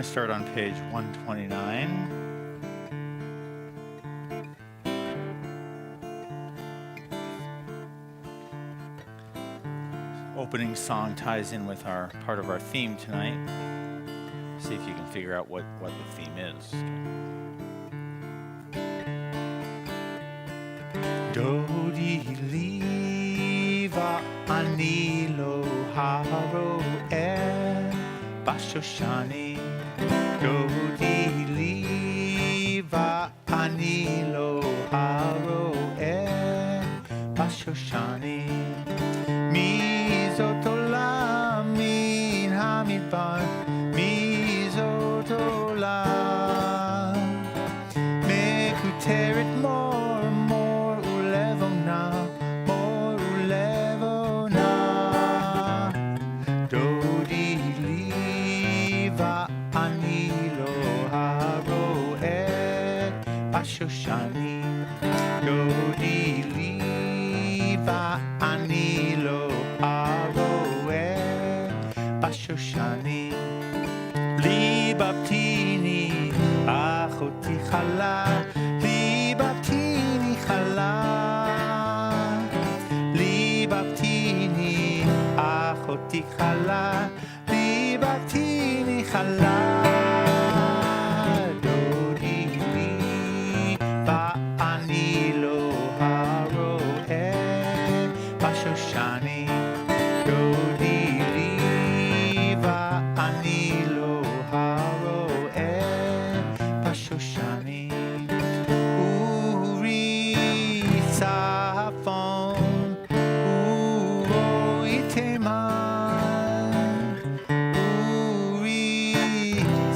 to start on page 129. Opening song ties in with our part of our theme tonight. See if you can figure out what the theme is. Dodi liva ani lo haroeh bashoshani. Dodi liva ani lo haroeh bashoshani. Mizot olam min hamidbar, mizot olam mekuteret mor ulevona, dodi liva ani lo haroeh bashoshani. Dodi liva ani lo haroeh bashoshani. Libabtini achoti chala, libabtini chala, libabtini achoti chala, libabtini chala. Dodi liva ani lo haroeh bashoshani. Dodi liva ani lo haroeh bashoshani. Uri safon uvo iteman, uri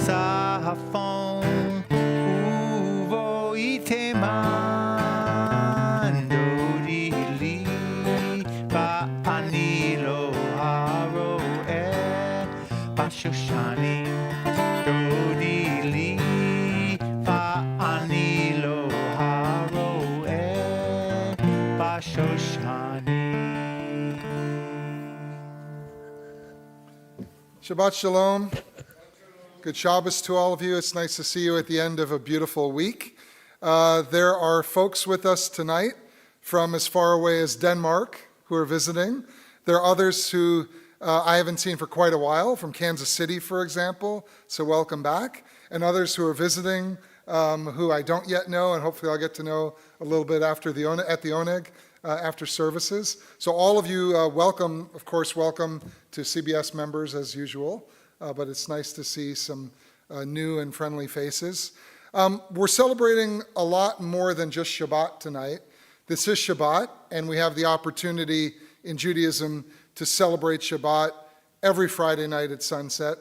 safon uvo iteman. Dodi liva ani lo haroeh bashoshani. Dodi liva ani lo haroeh bashoshani. Shabbat Shalom. Good Shabbos to all of you. It's nice to see you at the end of a beautiful week. There are folks with us tonight from as far away as Denmark who are visiting. There are others who I haven't seen for quite a while, from Kansas City, for example, so welcome back. And others who are visiting who I don't yet know, and hopefully I'll get to know a little bit after at the Oneg after services. So all of you, welcome, of course, welcome to CBS members as usual, but it's nice to see some new and friendly faces. We're celebrating a lot more than just Shabbat tonight. This is Shabbat, and we have the opportunity in Judaism to celebrate Shabbat every Friday night at sunset.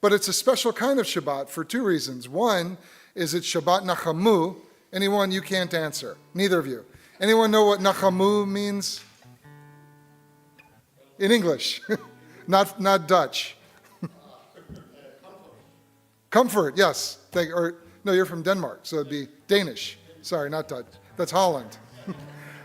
But it's a special kind of Shabbat for two reasons. One is it's Shabbat Nachamu. Anyone? You can't answer. Neither of you. Anyone know what Nachamu means? In English, not Dutch. Comfort, yes. No, you're from Denmark, so it'd be Danish. Sorry, not Dutch. That's Holland.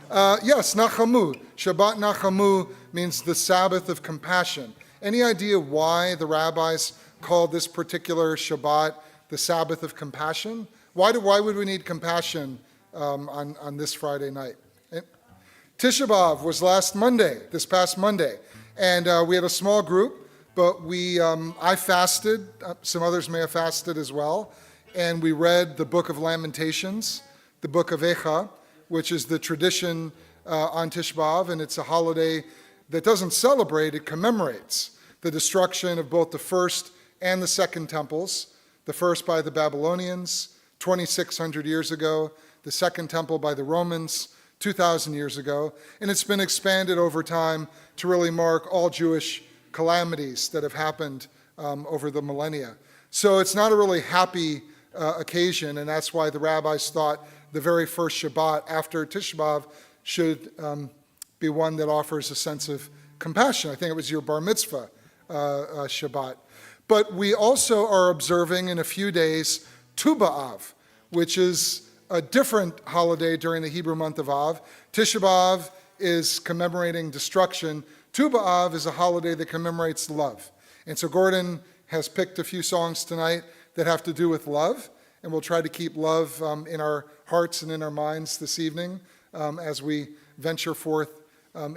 Yes, Nachamu. Shabbat Nachamu means the Sabbath of compassion. Any idea why the rabbis called this particular Shabbat the Sabbath of compassion? Why would we need compassion on this Friday night? Tisha B'Av was this past Monday, and we had a small group, but I fasted. Some others may have fasted as well, and we read the book of Lamentations, the book of Echa, which is the tradition on Tisha B'Av, and it's a holiday that doesn't celebrate, it commemorates the destruction of both the first and the second temples, the first by the Babylonians 2,600 years ago, the second temple by the Romans 2,000 years ago, and it's been expanded over time to really mark all Jewish calamities that have happened over the millennia. So it's not a really happy occasion, and that's why the rabbis thought the very first Shabbat after Tisha B'Av should be one that offers a sense of compassion. I think it was your bar mitzvah Shabbat. But we also are observing in a few days Tu B'Av, which is a different holiday during the Hebrew month of Av. Tisha B'Av is commemorating destruction. Tu B'Av is a holiday that commemorates love. And so Gordon has picked a few songs tonight that have to do with love, and we'll try to keep love in our hearts and in our minds this evening as we venture forth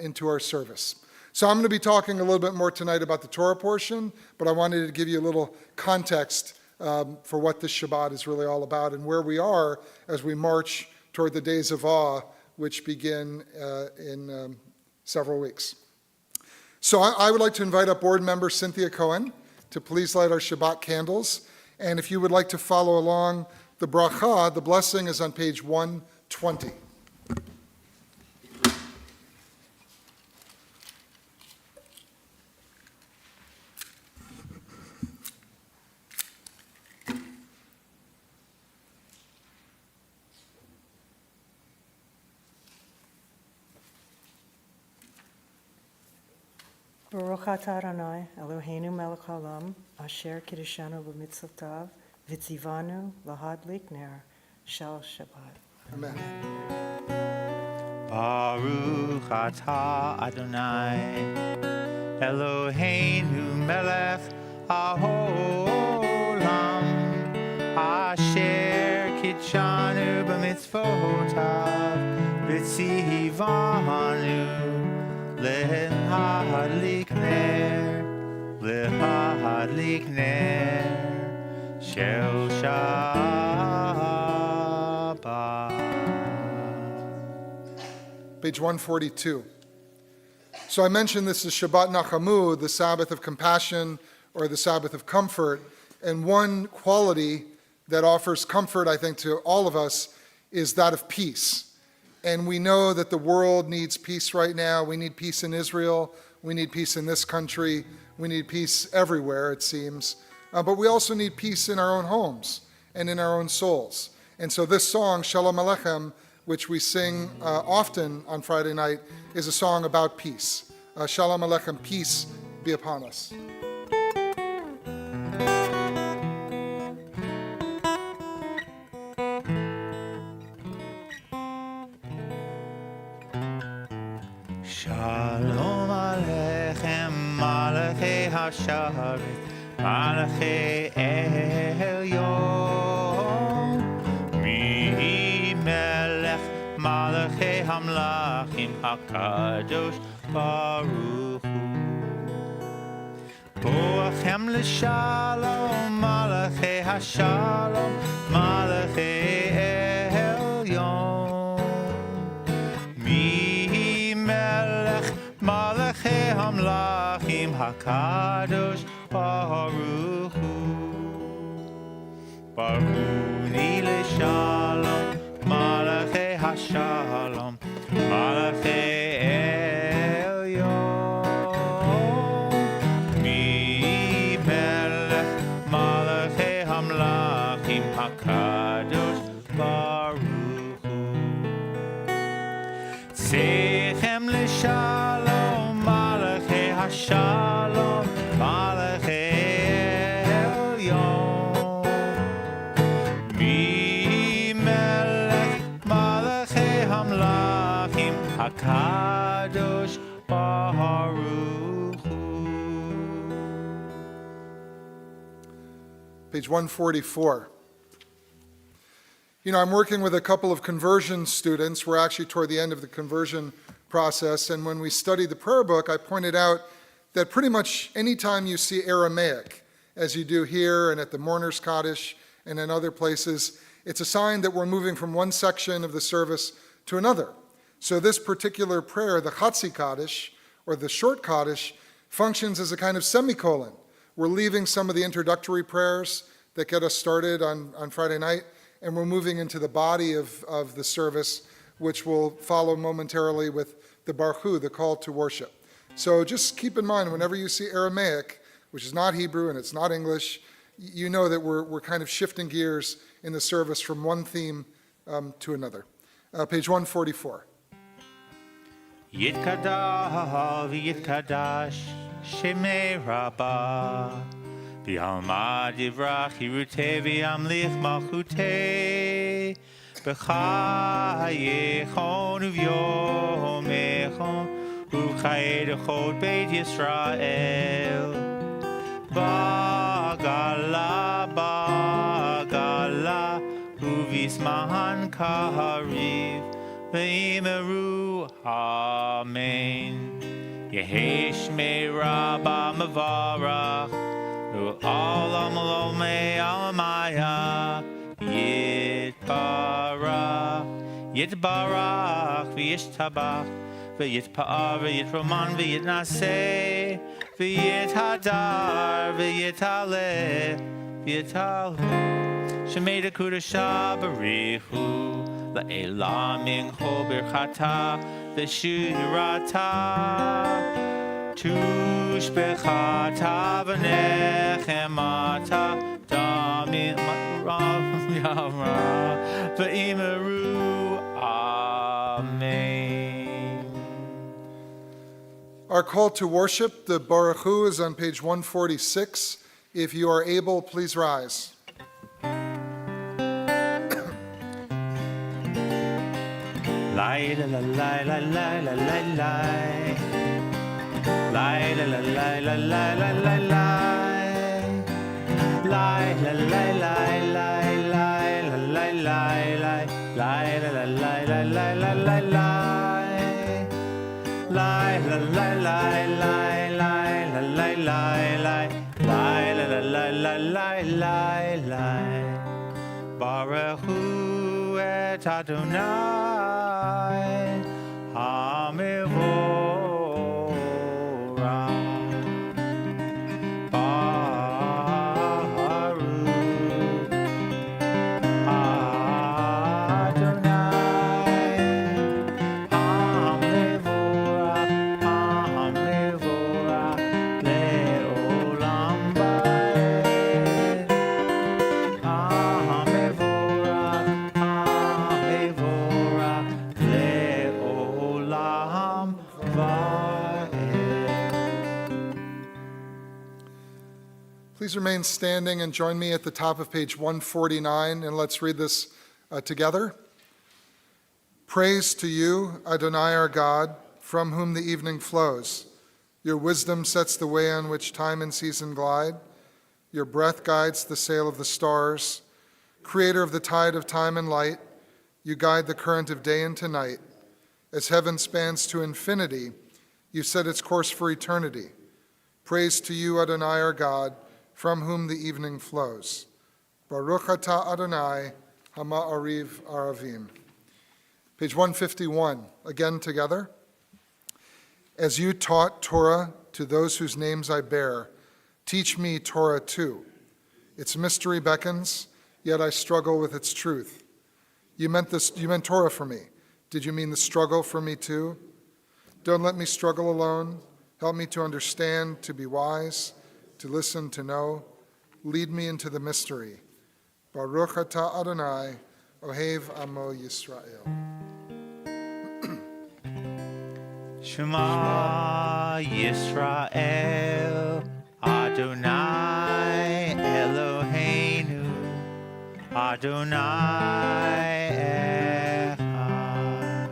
into our service. So I'm going to be talking a little bit more tonight about the Torah portion, but I wanted to give you a little context for what this Shabbat is really all about and where we are as we march toward the days of awe, which begin in several weeks. So I would like to invite up board member Cynthia Cohen to please light our Shabbat candles. And if you would like to follow along the bracha, the blessing is on page 120. Baruch atah Adonai, Eloheinu melech haolam, asher kiddushanu b'mitzvotav, v'tzivanu lahadlik ner shel Shabbat. Amen. Baruch atah Adonai, Eloheinu melech haolam, asher kiddushanu b'mitzvotav, v'tzivanu lahadlik ner shel Shabbat. Page 142. So I mentioned this is Shabbat Nachamu, the Sabbath of compassion or the Sabbath of comfort. And one quality that offers comfort, I think, to all of us is that of peace. And we know that the world needs peace right now. We need peace in Israel. We need peace in this country. We need peace everywhere, it seems. But we also need peace in our own homes and in our own souls. And so this song, Shalom Aleichem, which we sing often on Friday night, is a song about peace. Shalom Aleichem, peace be upon us. Shalom Aleichem, Malachei HaSharet, Malachei Elyon, Mi Melech, Malachei Hamlachim, HaKadosh Baruch Hu. Boachem L'Shalom, Malachei HaShalom, Malachei Elyon, Malachei Hamlachim HaKadosh Baruch Hu. Baruni L'Shalom, Malachei HaShalom, Malachei Elyon. Mi Melech, Malachei Hamlachim HaKadosh Baruch Hu. Sechem L'Shalom, Malachei HaShalom, Malachei Elyon. Mi Melech, Malachei Hamlachim HaKadosh Baruch Hu. Page 144. You know, I'm working with a couple of conversion students. We're actually toward the end of the conversion process. And when we studied the prayer book, I pointed out that pretty much any time you see Aramaic, as you do here and at the Mourner's Kaddish and in other places, it's a sign that we're moving from one section of the service to another. So this particular prayer, the Chatzi Kaddish, or the short Kaddish, functions as a kind of semicolon. We're leaving some of the introductory prayers that get us started on Friday night, and we're moving into the body of the service, which will follow momentarily with the Baruch Hu, the call to worship. So just keep in mind, whenever you see Aramaic, which is not Hebrew and it's not English, you know that we're kind of shifting gears in the service from one theme to another. Page 144. Yitkadav Yitkadash Shemei Rabbah V'alma divrach Hirutei v'yamlich malchutei B'chayechon uv'yomechon U'chayei dechot Beit Yisrael B'gala ובזמן קריב, ואמרו אמן. יהי שמירה במברך, ועולם עולמי עלמיה, יתברך, יתברך וישתבח, ויתפאר ויתרומן ויתנשא, ויתהדר ויתעלה, ויתעלה. שמי דקודשה בריחו, לעילם ינחו ברכתה ושירתה, תושבחתה ונחמתה, דמים רב ירה, ואמרו Amen. Our call to worship, the Baruch Hu, is on page 146. If you are able, please rise. Lai la la la la la la la la. Lai la la la la la la la la. Lai la la la la la la la la. Lai la la la la la la la la. Lai la la la la la la la la. Lai la la la la la la la. Baruch Hu et Adonai Hamivorah. Baruch Adonai Hamivorah, Hamivorah le'olam va'ed. Hamivorah, Hamivorah le'olam va'ed. Please remain standing and join me at the top of page 149, and let's read this together. Praise to you, Adonai our God, from whom the evening flows. Your wisdom sets the way on which time and season glide. Your breath guides the sail of the stars. Creator of the tide of time and light, you guide the current of day into night. As heaven spans to infinity, you set its course for eternity. Praise to you, Adonai our God, from whom the evening flows. Baruch atah Adonai, Hama'ariv Aravim. Page 151, again together. As you taught Torah to those whose names I bear, teach me Torah too. Its mystery beckons, yet I struggle with its truth. You meant Torah for me. Did you mean the struggle for me too? Don't let me struggle alone. Help me to understand, to be wise, to listen, to know. Lead me into the mystery. Baruch atah Adonai, Ohev Amo Yisrael. Shema Yisrael, Adonai Eloheinu, Adonai Echad.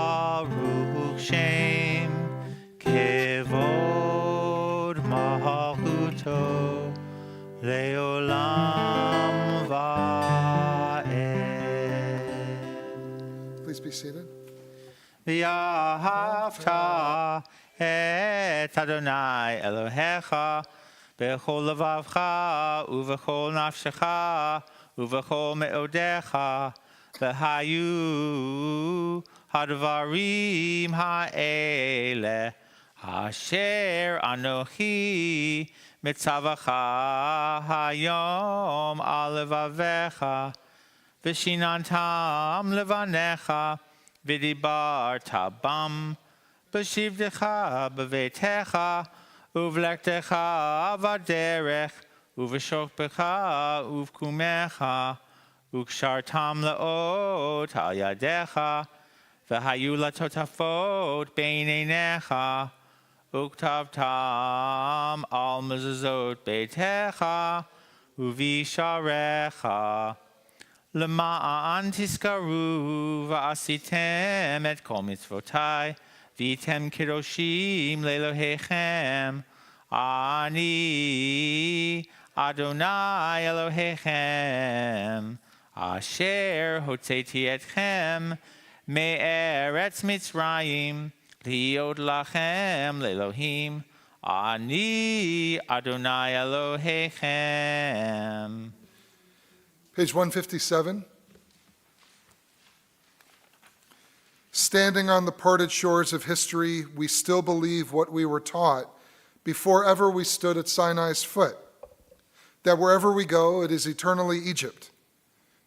Baruch Shem Kevod Malchuto Leolam Va'ed. Please be seated. V'yahavta et Adonai Elohecha b'chol levavcha uv'chol nafshecha uv'chol me'odecha v'hayu hadvarim ha'ele asher anochi mitzavacha hayom al levavecha v'shinantam levanecha v'dibarta bam b'shivdecha b'veitecha uv'lektecha v'derech uv'shokbecha uv'kumecha ukshartam le'ot al yadecha v'hayu latotafot beinenecha uktavtam al mezuzot beitecha uvisharecha למען תזכרו ועשיתם את כל מצוותיי והייתם קדושים לאלוהיכם אני Adonai Elohechem, Asher Hotzeti Etchem, Me'eretz Mitzrayim, Liot Lachem Le'Elohim, Ani Adonai Elohechem. Page 157. Standing on the parted shores of history, we still believe what we were taught before ever we stood at Sinai's foot, that wherever we go, it is eternally Egypt,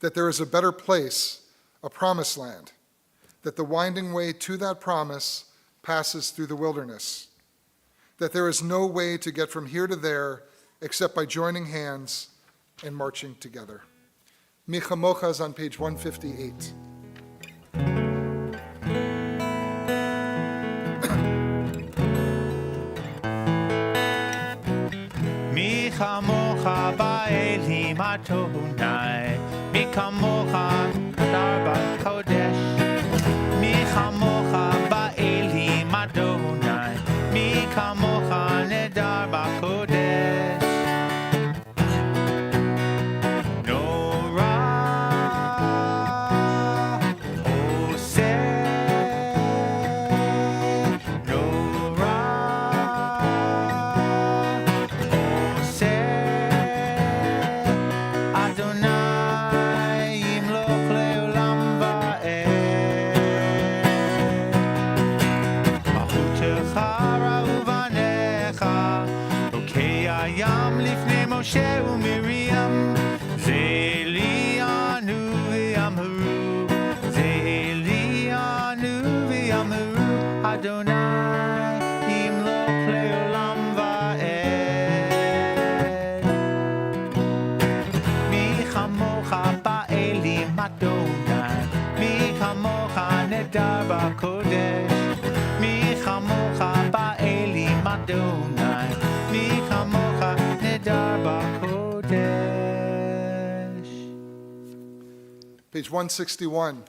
that there is a better place, a promised land, that the winding way to that promise passes through the wilderness, that there is no way to get from here to there except by joining hands and marching together. Mi Chamocha is on page 158. Mi Chamocha ba'elim Adonai, Mi Chamocha darba kodesh, Mi Chamocha ba'elim Adonai, Mi Chamocha nedar ba'kodesh. No ra oseh, no ra oseh, Adonai yimloch le'olam va'ed. Machutecha ra'uvanecha, rokei hayam lifnei Moshe u'Miriam, Zelianu v'yamharu, Zelianu v'yamharu, Adonai yimloch le'olam va'ed. Mi chamocha ba'elim Adonai, Mi chamocha nedar ba'kodesh, Mi chamocha ba'elim Adonai, Mi chamocha nedar ba'kodesh. Page 161.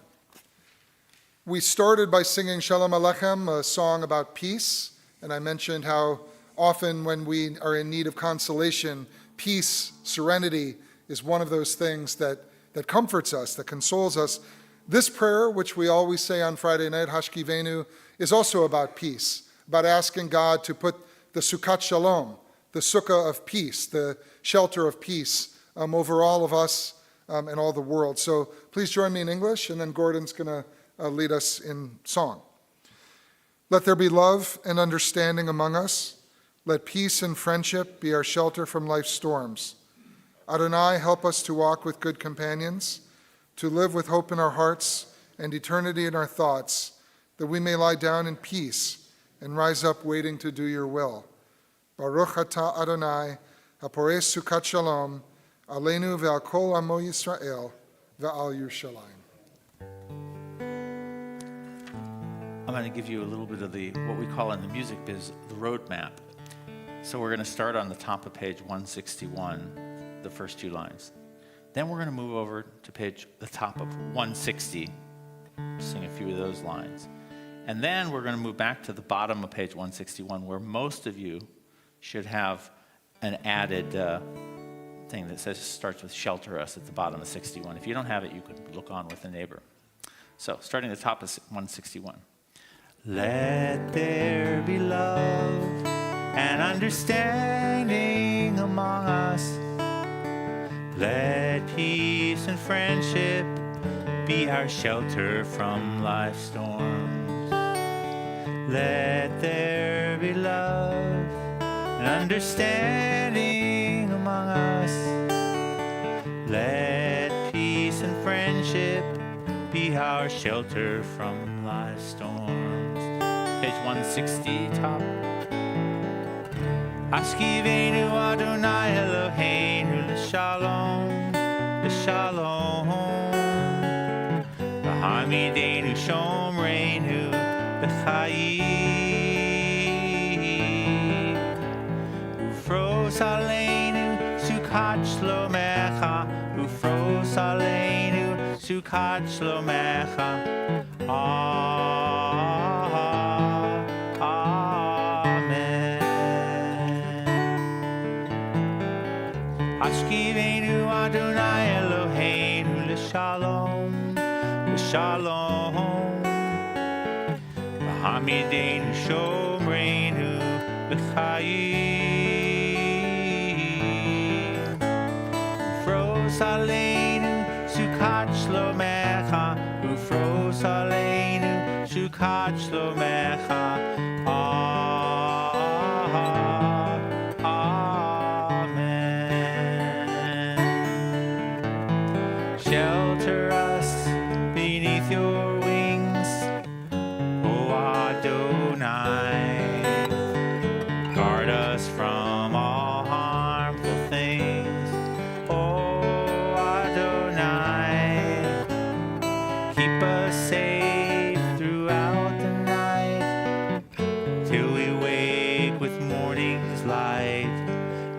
We started by singing Shalom Alechem, a song about peace, and I mentioned how often when we are in need of consolation, peace, serenity is one of those things that comforts us, that consoles us. This prayer, which we always say on Friday night, Hashkivenu, is also about peace, about asking God to put the Sukkot Shalom, the sukkah of peace, the shelter of peace over all of us and all the world. So please join me in English, and then Gordon's going to lead us in song. Let there be love and understanding among us. Let peace and friendship be our shelter from life's storms. Adonai, help us to walk with good companions, to live with hope in our hearts and eternity in our thoughts, that we may lie down in peace and rise up waiting to do your will. Baruch atah Adonai, haporei Sukkot Shalom, aleinu ve'al kol amo Yisrael, ve'al Yerushalayim. I'm going to give you a little bit of what we call in the music biz, the roadmap. So we're going to start on the top of page 161, the first two lines. Then we're going to move over to the top of 160, sing a few of those lines. And then we're going to move back to the bottom of page 161, where most of you should have an added thing that starts with shelter us at the bottom of 61. If you don't have it, you can look on with a neighbor. So starting at the top of 161. Let there be love and understanding among us. Let peace and friendship be our shelter from life's storms. Let there be love and understanding among us. Let peace and friendship be our shelter from life's storms. Page 160, top. Hashkivenu Adonai Eloheinu l'shalom, l'shalom. V'hamidenu shomreinu b'chayim. Ufros aleinu sukkot shlomecha, ufros aleinu sukkot shlomecha. Ashkivenu Adonai Eloheinu l'shalom, l'shalom. V'hamidenu shomreinu l'chayim. Ufros aleinu sukat shlomecha, ufros aleinu sukat shlomecha. Shelter us beneath your wings, O Adonai. Guard us from all harmful things, O Adonai. Keep us safe throughout the night, till we wake with morning's light.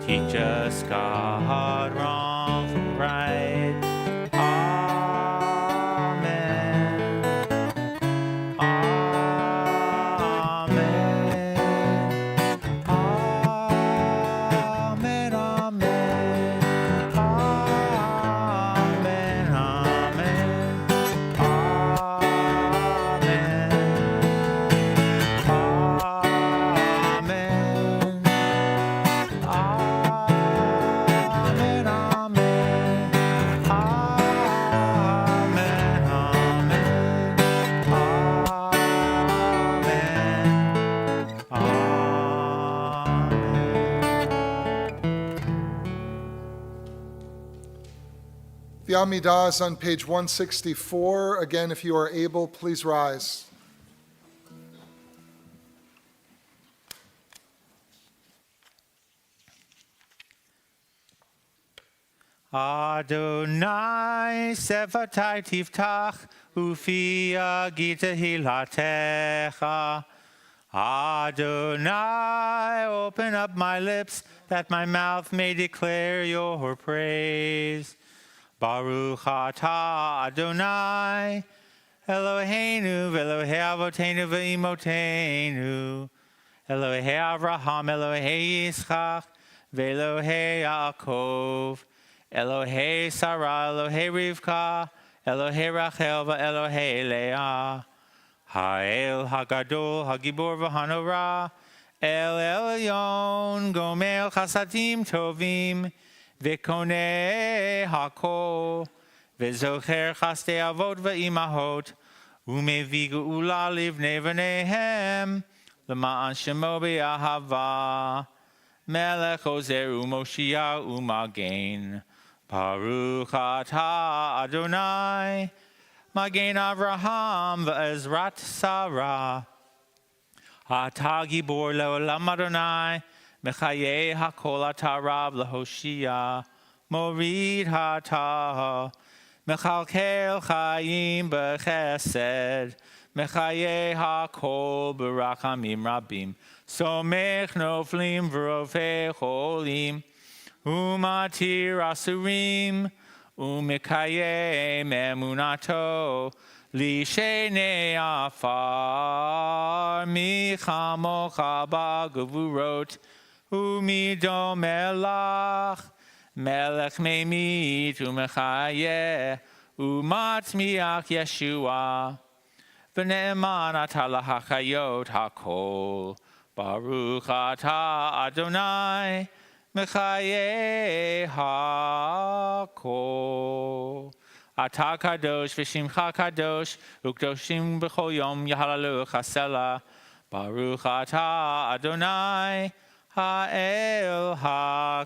Teach us, God, wrong from right. The Amidah is on page 164. Again, if you are able, please rise. Adonai sevatai tiftach ufi agita hilatecha. Adonai, open up my lips that my mouth may declare your praise. Baruch atah Adonai Eloheinu v'Elohei Avotenu v'Imotenu Elohei Avraham Elohei Yitzchak v'Elohei Yaakov Elohei Sarah Elohei Rivka Elohei Rachel v'Elohei Leah Ha'el Hagadol Hagibor v'Hanora El Elyon Gomel Chasadim Tovim V'koneh hakol, v'zocher chastei avot v'imahot, u'mevi geula livnei v'neihem, l'ma'an shemo b'yahava, melech ozer u'moshia u'magen, Baruch atah Adonai, magen Avraham v'ezrat Sarah, atah gibor le'olam Adonai, Mechaye hakol atah Rav lehoshia, morid hatah, mechalkel chayim bechesed, mechaye hakol berachamim rabim, somech noflim v'rovei cholim, umatir asurim, umekaye memunato, lishenei afar, michamocha ba'gevurot, Umido melach, melech meimit umechayeh, umatmiach Yeshua, v'ne'eman atah lahachayot hakol, Baruch atah Adonai, mechayeh hakol. Atah kadosh v'shimcha kadosh, u'kdoshim b'chol yom yahalalu chasela, Baruch atah Adonai, Ha'el HaKadosh.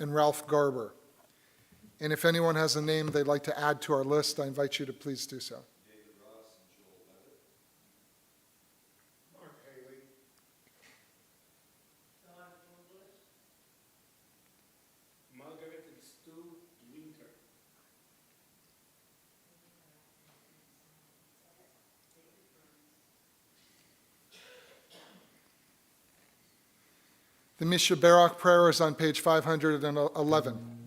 and Ralph Garber. And if anyone has a name they'd like to add to our list, I invite you to please do so. The Misha Barak prayer is on page 511.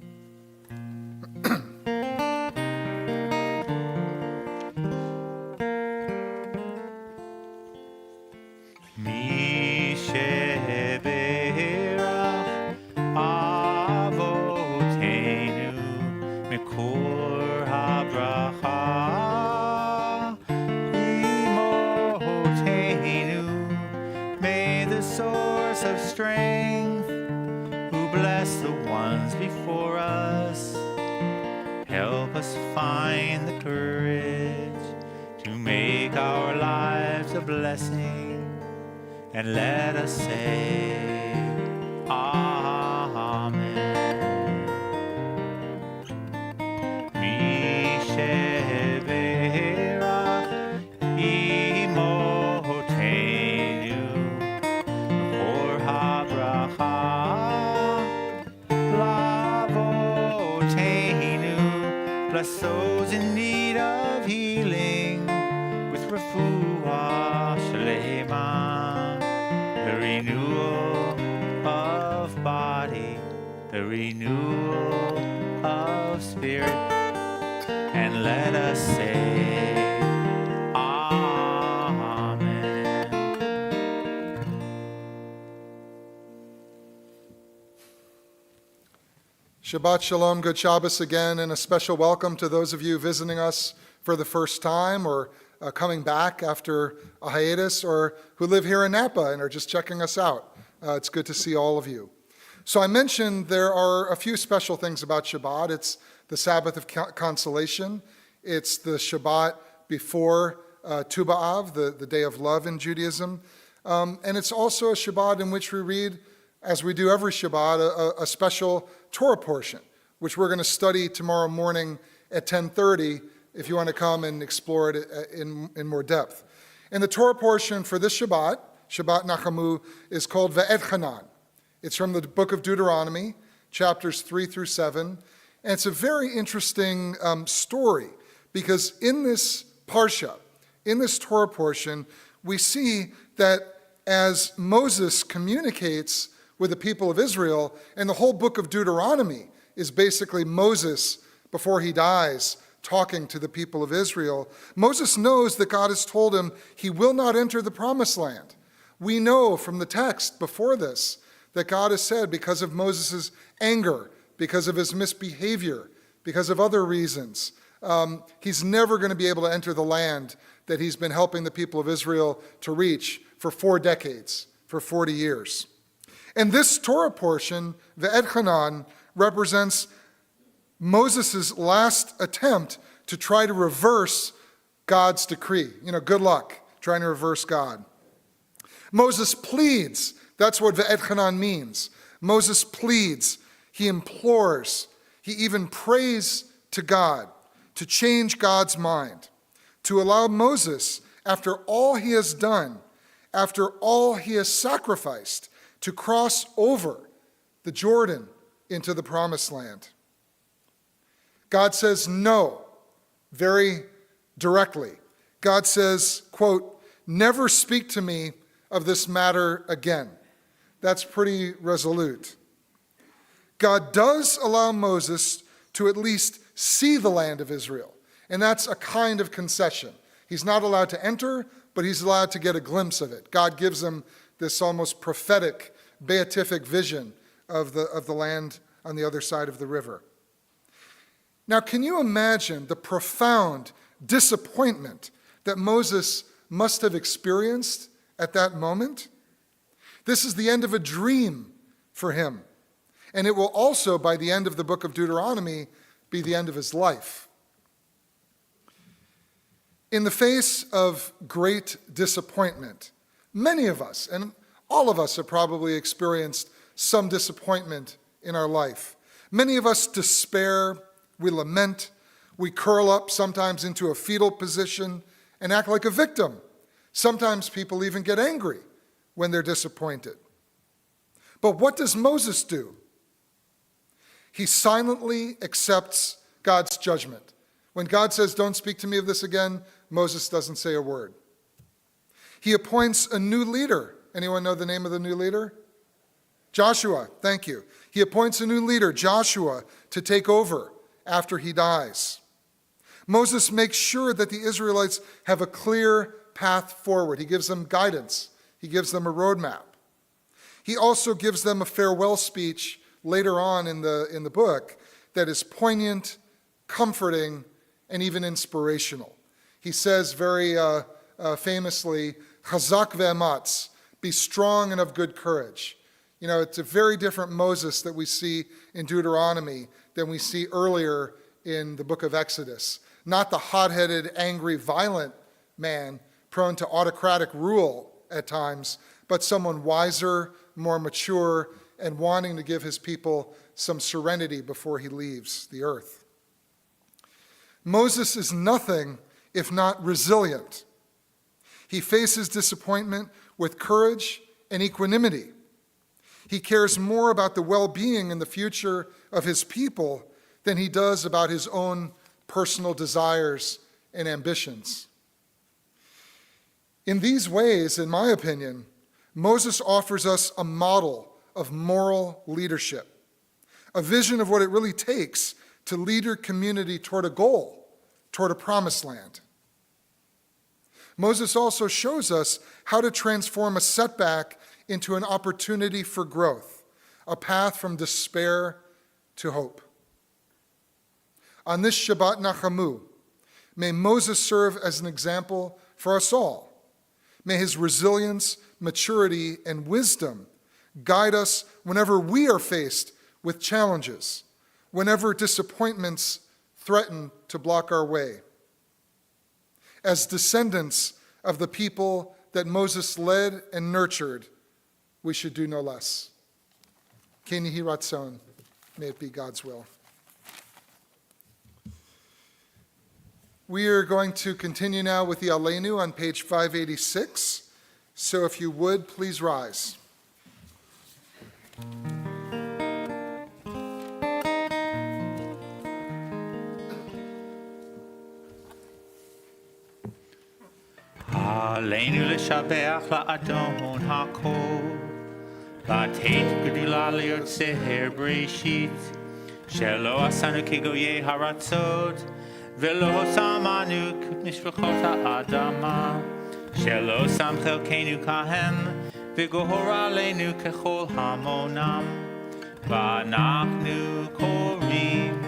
Find the courage to make our lives a blessing, and let us say Amen. Misheberach imotenu for habracha lavotenu. Bless those in need of healing with refuah shlema, the renewal of body, the renewal of spirit, and let us say Amen. Shabbat Shalom, good Shabbos again, and a special welcome to those of you visiting us for the first time or coming back after a hiatus, or who live here in Napa and are just checking us out. It's good to see all of you. So I mentioned there are a few special things about Shabbat. It's the Sabbath of consolation. It's the Shabbat before Tu B'Av, the day of love in Judaism. And it's also a Shabbat in which we read, as we do every Shabbat, a special Torah portion, which we're going to study tomorrow morning at 10:30 if you want to come and explore it in more depth. And the Torah portion for this Shabbat, Shabbat Nachamu, is called Ve'etchanan. It's from the book of Deuteronomy, chapters 3 through 7. And it's a very interesting story, because in this parsha, in this Torah portion, we see that as Moses communicates with the people of Israel, and the whole book of Deuteronomy is basically Moses, before he dies, talking to the people of Israel. Moses knows that God has told him he will not enter the promised land. We know from the text before this that God has said, because of Moses' anger, because of his misbehavior, because of other reasons, he's never going to be able to enter the land that he's been helping the people of Israel to reach for 4 decades, for 40 years. And this Torah portion, Ve'etchanan, represents Moses' last attempt to try to reverse God's decree. Good luck trying to reverse God. Moses pleads. That's what Ve'etchanan means. Moses pleads. He implores. He even prays to God to change God's mind, to allow Moses, after all he has done, after all he has sacrificed, to cross over the Jordan into the promised land. God says no, very directly. God says, quote, "Never speak to me of this matter again." That's pretty resolute. God does allow Moses to at least see the land of Israel, and that's a kind of concession. He's not allowed to enter, but he's allowed to get a glimpse of it. God gives him this almost prophetic, beatific vision of the land on the other side of the river. Now, can you imagine the profound disappointment that Moses must have experienced at that moment? This is the end of a dream for him. And it will also, by the end of the book of Deuteronomy, be the end of his life. In the face of great disappointment, many of us, and all of us, have probably experienced some disappointment in our life. Many of us despair, we lament, we curl up sometimes into a fetal position and act like a victim. Sometimes people even get angry when they're disappointed. But what does Moses do? He silently accepts God's judgment. When God says, "Don't speak to me of this again," Moses doesn't say a word. He appoints a new leader. Anyone know the name of the new leader? Joshua, thank you. He appoints a new leader, Joshua, to take over after he dies. Moses makes sure that the Israelites have a clear path forward. He gives them guidance. He gives them a roadmap. He also gives them a farewell speech later on in the book that is poignant, comforting, and even inspirational. He says very famously, "Chazak ve'ematz," be strong and of good courage. You know, it's a very different Moses that we see in Deuteronomy than we see earlier in the book of Exodus. Not the hot-headed, angry, violent man prone to autocratic rule at times, but someone wiser, more mature, and wanting to give his people some serenity before he leaves the earth. Moses is nothing if not resilient. He faces disappointment with courage and equanimity. He cares more about the well-being and the future of his people than he does about his own personal desires and ambitions. In these ways, in my opinion, Moses offers us a model of moral leadership, a vision of what it really takes to lead your community toward a goal, toward a promised land. Moses also shows us how to transform a setback into an opportunity for growth, a path from despair to hope. On this Shabbat Nachamu, may Moses serve as an example for us all. May his resilience, maturity, and wisdom guide us whenever we are faced with challenges, whenever disappointments threaten to block our way. As descendants of the people that Moses led and nurtured, we should do no less. Ken Yehi Ratzon, may it be God's will. We are going to continue now with the Aleinu on page 586. So if you would, please rise. עלינו לשבח לאדון הכל, לתת גדולה ליוצר בראשית, שלא עשנו כגויי הרצות, ולא שמנו כמשפחות האדמה, שלא שם חלקנו כהם, וגוהר עלינו ככל המונם, ואנחנו קוראים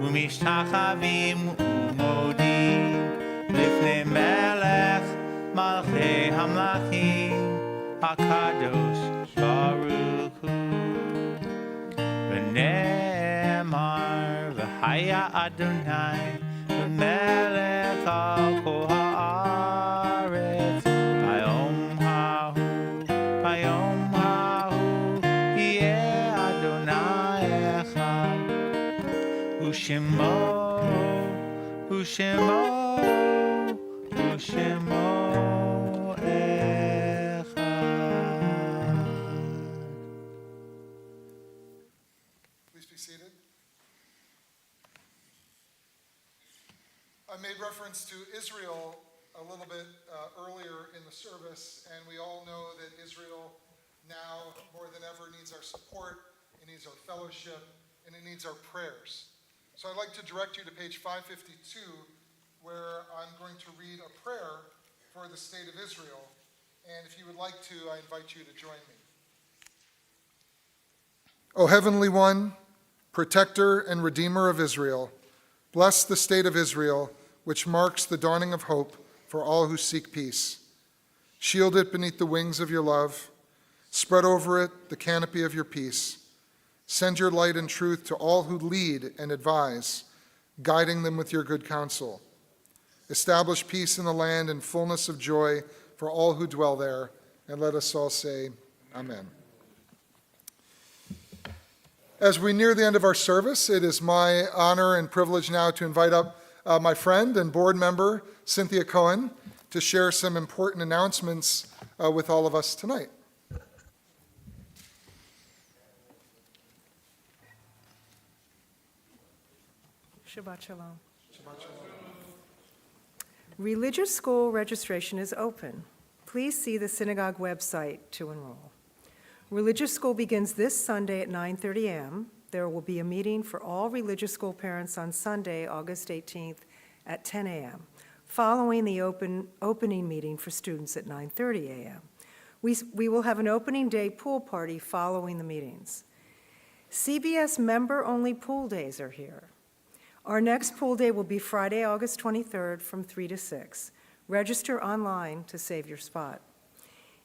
ומשתחווים ומודים לפני מלך מלכי המלכים הקדוש ברוך הוא. ונאמר והיה אדוני ומלך על כל הארץ ביום ההוא יהיה אדוני אחד ושמו Please be seated. I made reference to Israel a little bit earlier in the service, and we all know that Israel now more than ever needs our support, it needs our fellowship, and it needs our prayers. So I'd like to direct you to page 552, where I'm going to read a prayer for the state of Israel. And if you would like to, I invite you to join me. O Heavenly One, Protector and Redeemer of Israel, bless the state of Israel, which marks the dawning of hope for all who seek peace. Shield it beneath the wings of your love. Spread over it the canopy of your peace. Send your light and truth to all who lead and advise, guiding them with your good counsel. Establish peace in the land and fullness of joy for all who dwell there. And let us all say, Amen. As we near the end of our service, it is my honor and privilege now to invite up my friend and board member, Cynthia Cohen, to share some important announcements with all of us tonight. Shabbat Shalom. Religious school registration is open. Please see the synagogue website to enroll. Religious school begins this Sunday at 9:30 a.m. There will be a meeting for all religious school parents on Sunday, August 18th at 10 a.m., following the opening meeting for students at 9:30 a.m. We will have an opening day pool party following the meetings. CBS member-only pool days are here. Our next pool day will be Friday, August 23rd from 3 to 6. Register online to save your spot.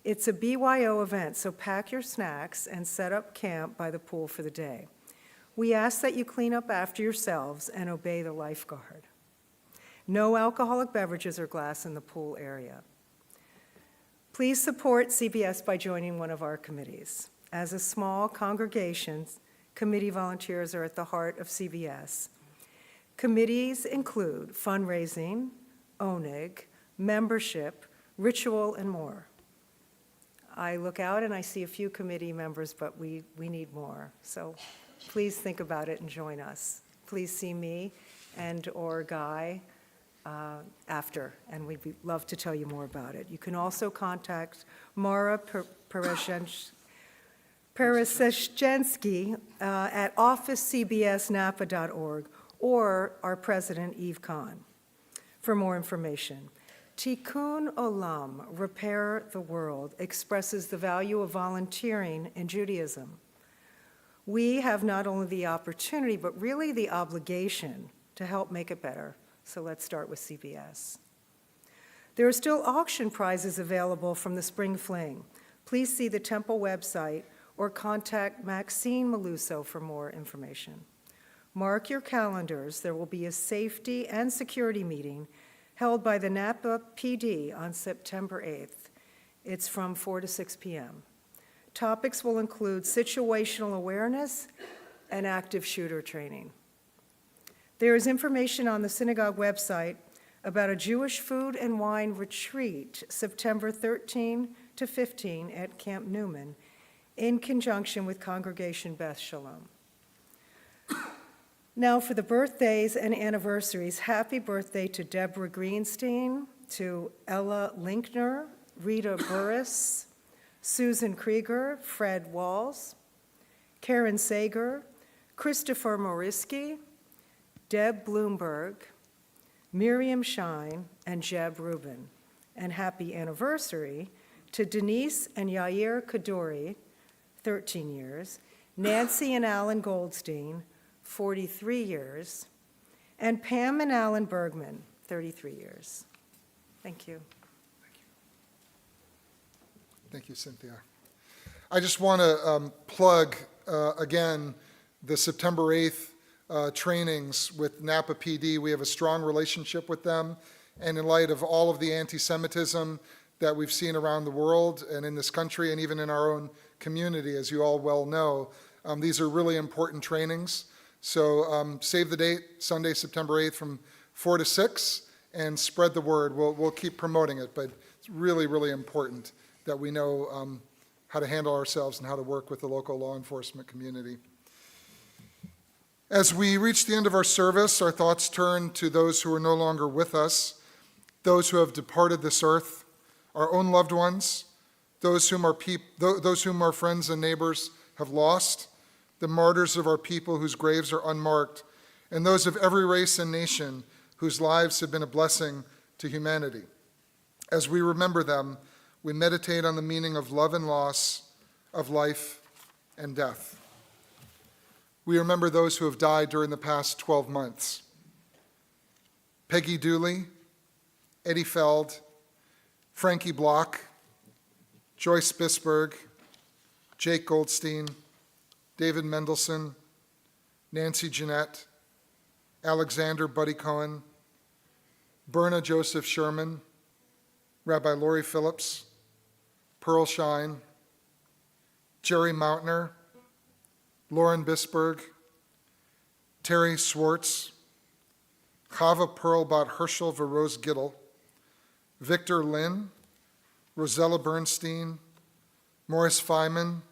It's a BYO event, so pack your snacks and set up camp by the pool for the day. We ask that you clean up after yourselves and obey the lifeguard. No alcoholic beverages or glass in the pool area. Please support CBS by joining one of our committees. As a small congregation, committee volunteers are at the heart of CBS. Committees include fundraising, ONIG, membership, ritual, and more. I look out and I see a few committee members, but we need more. So please think about it and join us. Please see me and/or Guy after, and we'd love to tell you more about it. You can also contact Mara Pereshensky at officecbsnapa.org or our president, Eve Kahn, for more information. Tikkun Olam, Repair the World, expresses the value of volunteering in Judaism. We have not only the opportunity, but really the obligation to help make it better. So let's start with CBS. There are still auction prizes available from the Spring Fling. Please see the temple website or contact Maxine Maluso for more information. Mark your calendars. There will be a safety and security meeting held by the Napa PD on September 8th. It's from 4 to 6 p.m. Topics will include situational awareness and active shooter training. There is information on the synagogue website about a Jewish food and wine retreat September 13 to 15 at Camp Newman in conjunction with Congregation Beth Shalom. Now for the birthdays and anniversaries, happy birthday to Deborah Greenstein, to Ella Linkner, Rita Burris, Susan Krieger, Fred Walls, Karen Sager, Christopher Moriski, Deb Bloomberg, Miriam Shine, and Jeb Rubin. And happy anniversary to Denise and Yair Kadori, 13 years, Nancy and Alan Goldstein, 43 years, and Pam and Alan Bergman, 33 years. Thank you. Thank you, Cynthia. I just want to plug again the September 8th trainings with Napa PD. We have a strong relationship with them, and in light of all of the anti-Semitism that we've seen around the world and in this country and even in our own community, as you all well know, these are really important trainings. So save the date, Sunday, September 8th from 4 to 6, and spread the word. We'll keep promoting it, but it's really, really important that we know how to handle ourselves and how to work with the local law enforcement community. As we reach the end of our service, our thoughts turn to those who are no longer with us, those who have departed this earth, our own loved ones, those whom our friends and neighbors have lost, the martyrs of our people whose graves are unmarked, and those of every race and nation whose lives have been a blessing to humanity. As we remember them, we meditate on the meaning of love and loss, of life and death. We remember those who have died during the past 12 months. Peggy Dooley, Eddie Feld, Frankie Block, Joyce Bisberg, Jake Goldstein, David Mendelson, Nancy Jeanette, Alexander Buddy Cohen, Berna Joseph Sherman, Rabbi Lori Phillips, Pearl Shine, Jerry Mountner, Lauren Bisberg, Terry Swartz, Chava Perlbot Herschel Verose Gittel, Victor Lynn, Rosella Bernstein, Morris Feynman,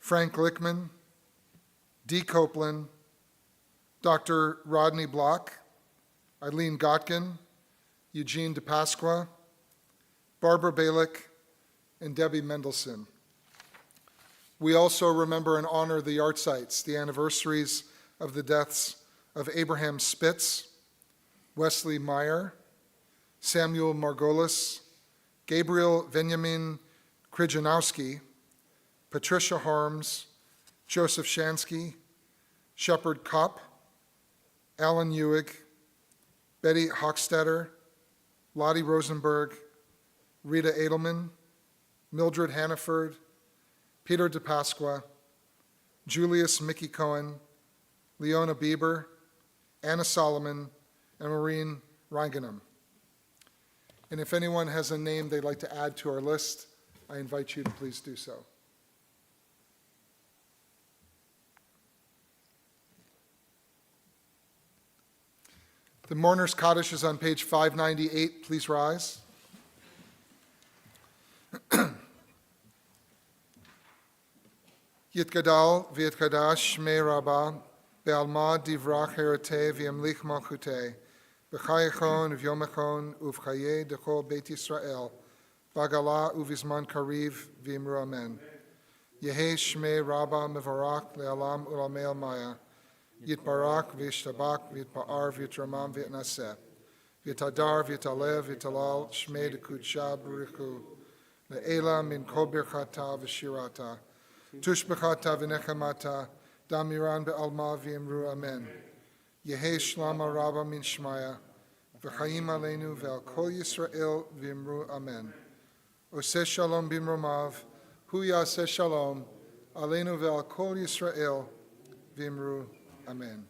Frank Lickman, Dee Copeland, Dr. Rodney Block, Eileen Gotkin, Eugene DePasqua, Barbara Balick, and Debbie Mendelson. We also remember and honor the yard sites, the anniversaries of the deaths of Abraham Spitz, Wesley Meyer, Samuel Margolis, Gabriel Benjamin Krijanowski, Patricia Harms, Joseph Shansky, Shepard Kopp, Alan Ewig, Betty Hochstetter, Lottie Rosenberg, Rita Edelman, Mildred Hannaford, Peter DePasqua, Julius Mickey Cohen, Leona Bieber, Anna Solomon, and Maureen Ranganum. And if anyone has a name they'd like to add to our list, I invite you to please do so. The mourner's Kaddish is on page 598. Please rise. Yitgadal v'yitkadash shmei Rabbah be'alma divrach herete v'yamlich malchutei b'chayechon v'yomechon uv'chayei dechol Beit Yisrael b'agala uv'izman kariv v'imru amen. Yehei shmei Rabbah mevarach le'alam u'lamei almaya Yitbarak v'yishtabak v'yitpa'ar v'yitramam v'yitnaseh v'yitadar v'yitalev v'yitalal shmei dekudsha b'richu le'ela min kol birchata v'shirata tushbechata v'nechamata damiran be'alma v'yimru amen. Yehei shlama rabba min shmaya v'chaim aleinu ve'al kol Yisrael v'yimru amen. Oseh shalom bimromav hu yaseh shalom aleinu ve'al kol Yisrael v'yimru amen.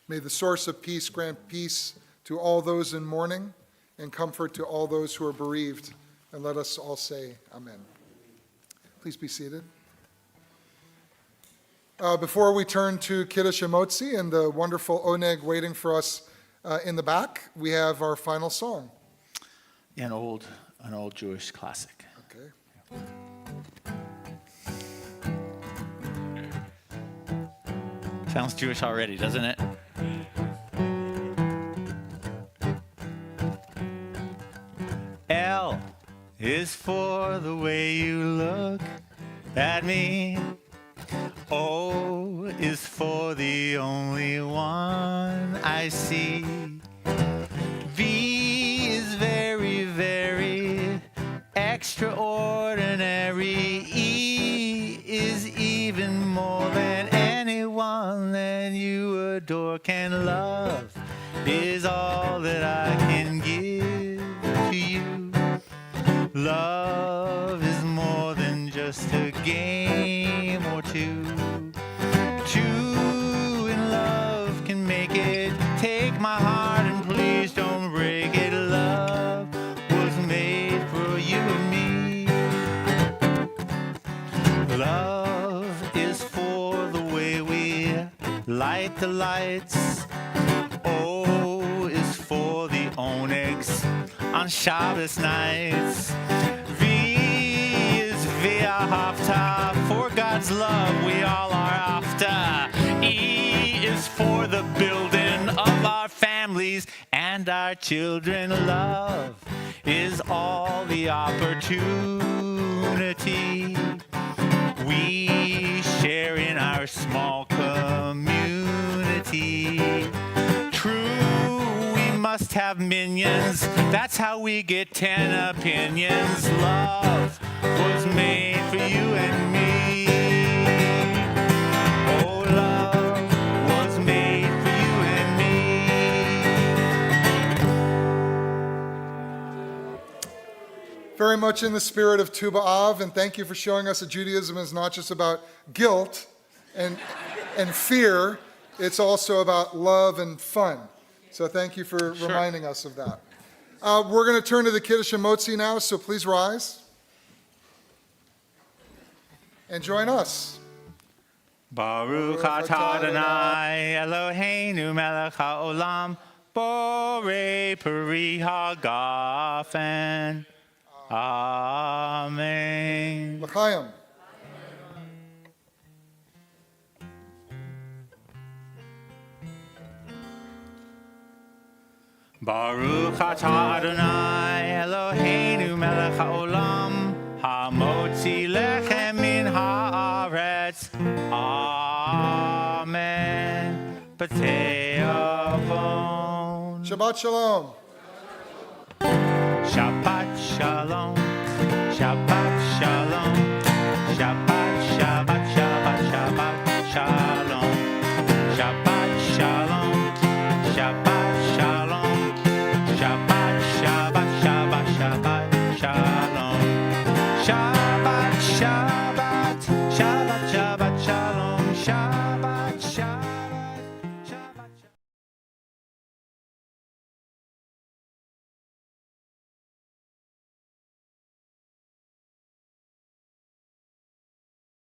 May the source of peace grant peace to all those in mourning and comfort to all those who are bereaved. And let us all say amen. Please be seated. Before we turn to Kiddush Emotzi and the wonderful oneg waiting for us in the back, we have our final song. An old Jewish classic. Okay. Sounds Jewish already, doesn't it? L is for the way you look at me. O is for the only one I see. V is very, very extraordinary. E is even more than anyone that you adore can love, is all that I can give to you. Love is more than just a game or two. Two in love can make it. Take my heart and please don't break it. Love was made for you and me. Love is for the way we light the lights. O is for the onyx on Shabbos nights. V is via hafta, for God's love we all are after. E is for the building of our families and our children. Love is all the opportunity we share in our small community. True, we must have minions. That's how we get 10 opinions. Love was made for you and me. Oh, love was made for you and me. Very much in the spirit of Tu B'Av, and thank you for showing us that Judaism is not just about guilt and fear, it's also about love and fun. So thank you for reminding us of that. We're going to turn to the Kiddush Emotzi now, so please rise and join us. Baruch atah Adonai Eloheinu melech haolam borei peri hagafen. Amen. L'chaim. Baruch atah Adonai Eloheinu melech haolam hamotzi lechem min haaretz. Amen. B'tei avon. Shabbat Shalom. Shabbat Shalom. Shabbat Shalom. Shabbat Shabbat Shabbat Shabbat Shalom. Shabbat Shalom. Shabbat Shalom. Shabbat Shabbat Shabbat Shabbat Shalom.